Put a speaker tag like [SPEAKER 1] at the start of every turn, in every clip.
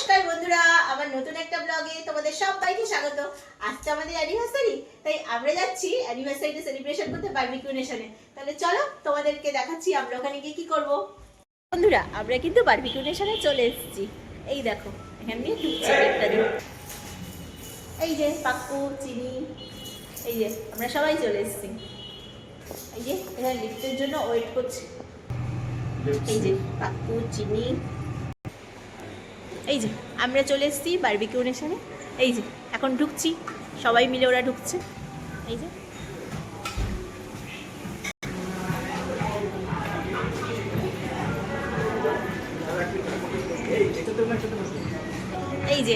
[SPEAKER 1] নমস্কার বন্ধুরা, আমার নতুন একটা ব্লগে তোমাদের সবাইকে স্বাগত। আজকে আমাদের অ্যানিভার্সারি, তাই আমরা যাচ্ছি অ্যানিভার্সারিটা সেলিব্রেশন করতে বারবিকিউ নেশনে। তাহলে চলো তোমাদেরকে দেখাচ্ছি আমরা ওখানে গিয়ে কি করব। বন্ধুরা, আমরা কিন্তু বারবিকিউ নেশনে চলে এসেছি। এই দেখো, এখান দিয়ে ঢুকছি একটা দিন। এই যে পাক্কু, চিনি, এই যে আমরা সবাই চলে এসেছি। এই যে এখানে লিফটের জন্য ওয়েট করছি। এই যে পাক্কু, চিনি, এই যে আমরা চলে এসেছি বারবিকিউ নেশনে। এই যে এখন ঢুকছি, সবাই মিলে ওরা ঢুকছে। এই যে এই যে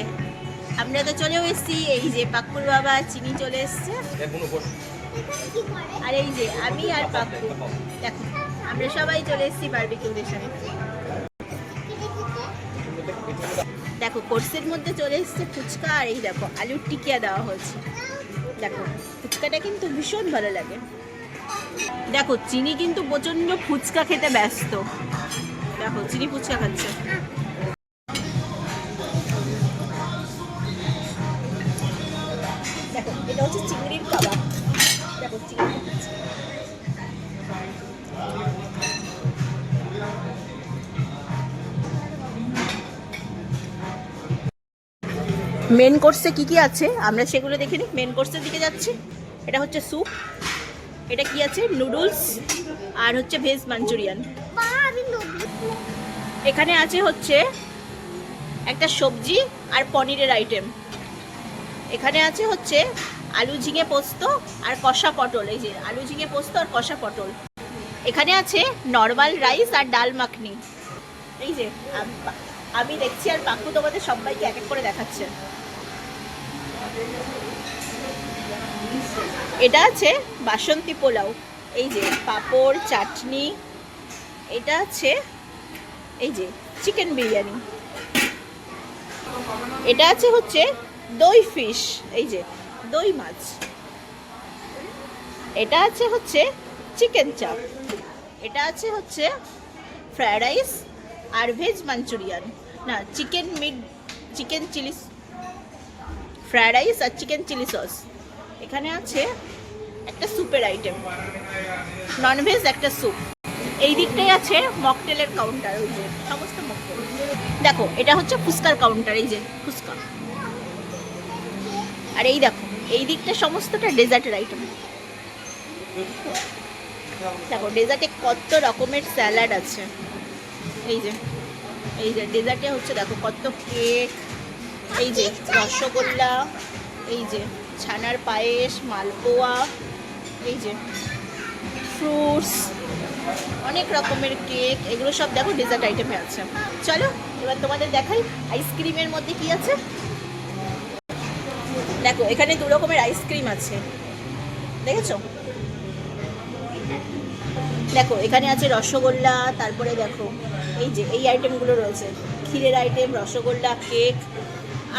[SPEAKER 1] আমরা তো চলেও এসেছি। এই যে পাক্কুর বাবা চিনি চলে এসছে, আর এই যে আমি আর পাক্কু, দেখো আমরা সবাই চলে এসেছি বারবিকিউ নেশনে। দেখো কোর্সের মধ্যে চলে এসছে ফুচকা, আর এই দেখো আলুর টিকিয়া দেওয়া হয়েছে। দেখো ফুচকাটা কিন্তু ভীষণ ভালো লাগে। দেখো চিনি কিন্তু প্রচন্ড ফুচকা খেতে ব্যস্ত। দেখো চিনি ফুচকা খাচ্ছে। দেখো এটা হচ্ছে চিংড়ির কাবাব। দেখো চিংড়ি খাচ্ছে। মেন কোর্সে কি কি আছে আমরা সেগুলো দেখে নিই। মেন কোর্সের দিকে যাচ্ছি। এটা হচ্ছে স্যুপ, এটা কি আছে নুডলস, আর হচ্ছে ভেজ মাঞ্চুরিয়ান। এখানে আছে হচ্ছে একটা সবজি আর পনিরের আইটেম। এখানে আছে হচ্ছে আলু ঝিঙে পোস্ত আর কষা পটল। এই যে আলু ঝিঙে পোস্ত আর কষা পটল। এখানে আছে নর্মাল রাইস আর ডাল মাখনি। এই যে আমি দেখছি আর পাক্কু তোমাদের সবাইকে এক এক করে দেখাচ্ছে। এটা আছে বাসন্তী পোলাও। এই যে পাঁপড়, চাটনি। এটা আছে এই যে চিকেন বিরিয়ানি। এটা আছে হচ্ছে দই ফিশ, এই যে দই মাছ। এটা আছে হচ্ছে চিকেন চাপ। এটা আছে হচ্ছে ফ্রায়েড রাইস আর ভেজ মাঞ্চুরিয়ান, না চিকেন চিলি ফ্রায়েড রাইস আর চিকেন চিলি সস। এখানে আছে একটা স্যুপের আইটেম, ননভেজ একটা স্যুপ। এই দিকটাই আছে মকটেলের কাউন্টার, ওই যে সমস্ত মকটেল। দেখো এটা হচ্ছে ফুচকার কাউন্টার, এই যে ফুচকা। আর এই দেখো এই দিকটা সমস্তটা ডেজার্টের আইটেম। দেখো ডেজার্টে কত রকমের স্যালাড আছে। এই যে ডেজার্টে হচ্ছে দেখো কত কেক, এই যে রসগোল্লা, এই যে ছানার পায়েস, মালপোয়া, এই যে ফ্রুটস, অনেক রকমের কেক। এগুলো সব দেখো ডেজার্ট আইটেমে আছে। চলো এবার তোমাদের দেখাই আইসক্রিমের মধ্যে কি আছে। দেখো এখানে দু রকমের আইসক্রিম আছে, দেখেছো? দেখো এখানে আছে রসগোল্লা, তারপরে দেখো এই যে এই আইটেমগুলো রয়েছে, ক্ষীরের আইটেম, রসগোল্লা, কেক,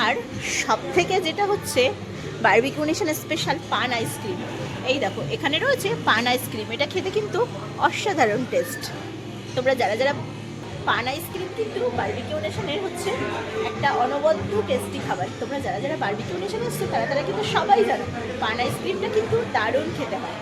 [SPEAKER 1] আর সব থেকে যেটা হচ্ছে বারবিকিউ নেশনের স্পেশাল পান আইসক্রিম। এই দেখো এখানে রয়েছে পান আইসক্রিম। এটা খেতে কিন্তু অসাধারণ টেস্ট। তোমরা যারা যারা পান আইসক্রিম কিন্তু বারবিকিউ নেশনের হচ্ছে একটা অনবদ্য টেস্টি খাবার। তোমরা যারা যারা বারবিকিউ নেশনে এসছো তারা কিন্তু সবাই জানো পান আইসক্রিমটা কিন্তু দারুণ খেতে হয়।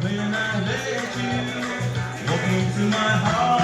[SPEAKER 2] When I let you walk into my heart.